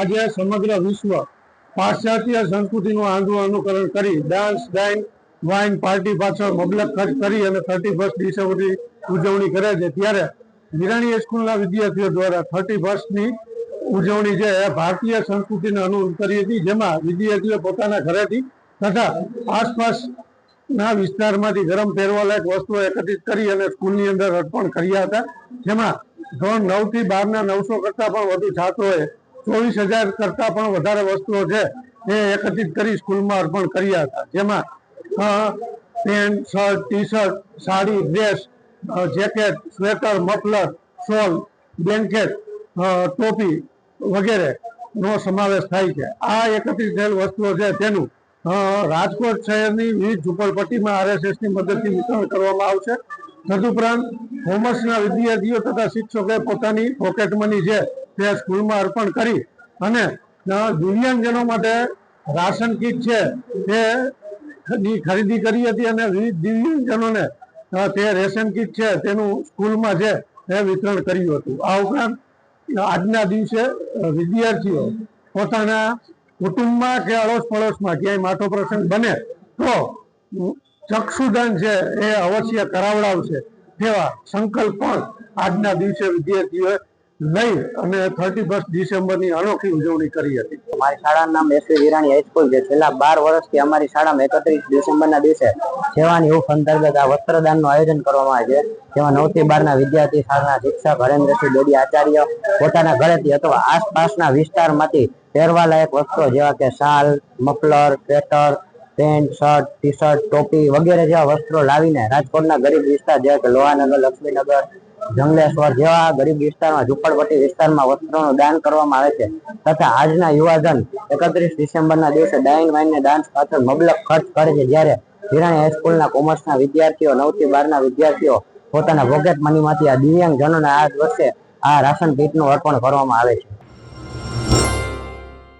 આજે સમગ્ર વિશ્વ પાશ્ચાત્ય સંસ્કૃતિનું અનુકરણ કરી ડાન્સ, ડાઇન, વાઇન, પાર્ટી પાછળ મબલક ખર્ચ કરી અને 31 ડિસેમ્બરની ઉજવણી કરે છે, ત્યારે વિરાણી સ્કૂલના વિદ્યાર્થીઓ દ્વારા 31ની ઉજવણી છે એ ભારતીય સંસ્કૃતિને અનુરૂપ કરી હતી, જેમાં વિદ્યાર્થીઓ પોતાના ઘરેથી તથા આસપાસના વિસ્તારમાંથી ગરમ પહેરવાલાયક વસ્તુઓ એકત્રિત કરી અને સ્કૂલની અંદર અર્પણ કર્યા હતા, જેમાં ધોરણ 9 થી 12ના 900 કરતાં પણ વધુ છાત્રોએ 24,000 કરતાં પણ વધારે વસ્તુઓ છે એ એકત્રિત કરી સ્કૂલમાં અર્પણ કર્યા હતા, જેમાં pant, shirt, T shirt, sari, dress, jacket, sweater, muffler, shall, blanket, ટોપી વગેરે નો સમાવેશ થાય છે। આ એકત્રિત થયેલ વસ્તુઓ છે તેનું રાજકોટ શહેરની વિવિધ ઝૂંપડપટ્ટીમાં RSSની મદદથી વિતરણ કરવામાં આવશે। તદુપરાંત કોમર્સના વિદ્યાર્થીઓ તથા શિક્ષકોએ પોતાની પોકેટ મની છે તે સ્કૂલમાં અર્પણ કરી અને દિવ્યાંગજનો માટે રાશન કીટ છે તે ખરીદી કરી હતી અને વિવિધ દિવ્યાંગજનોને તે રેશન કીટ છે તેનું સ્કૂલમાં છે તે વિતરણ કર્યું હતું। આ ઉપરાંત આજના દિવસે વિદ્યાર્થીઓ પોતાના કુટુંબમાં કે અડોશ પડોશમાં ક્યાંય માઠો પ્રસંગ બને તો ચક્ષુદાન છે એ અવશ્ય કરાવડાવશે તેવા સંકલ્પ પણ આજના દિવસે વિદ્યાર્થીઓએ લઈ અને 31 ડિસેમ્બરની અનોખી ઉજવણી કરી હતી। મારી શાળાનું નામ એસવી વિરાણી હાઈસ્કૂલ છે। છેલ્લા 12 વર્ષથી અમારી શાળામાં 31 ડિસેમ્બરના દિવસે સેવાની હૂંફ અંતર્ગત આ વસ્ત્રદાનનું આયોજન કરવામાં આવે છે, જેમાં 9 થી 12ના વિદ્યાર્થી, શાળાના શિક્ષક હરેન્દ્રસિંહ ડોડી આચાર્ય પોતાના ઘરેથી અથવા આસપાસના વિસ્તારમાંથી પહેરવાલાયક વસ્તુઓ જેવા કે શાલ, muffler, sweater, pant, shirt, T shirt, ટોપી વગેરે જેવા વસ્ત્રો લાવીને રાજકોટના ગરીબ વિસ્તાર જેવા કે લોહાનગર, લક્ષ્મીનગર, જંગલેશ્વર જેવા ગરીબ વિસ્તારમાં, ઝૂંપડપટ્ટી વિસ્તારમાં વસ્ત્રોનું દાન કરવામાં આવે છે તથા આજના યુવાધન 31 ડિસેમ્બરના દિવસે ડાઇન, વાઇન ને ડાન્સ પાછળ મબલક ખર્ચ કરે છે, જ્યારે વિરાણી હાઈસ્કૂલના કોમર્સના વિદ્યાર્થીઓ 9 થી 12ના વિદ્યાર્થીઓ પોતાના પોકેટ મનીમાંથી આ દિવ્યાંગજનોને આ વર્ષે આ રાશન કીટનું અર્પણ કરવામાં આવે છે।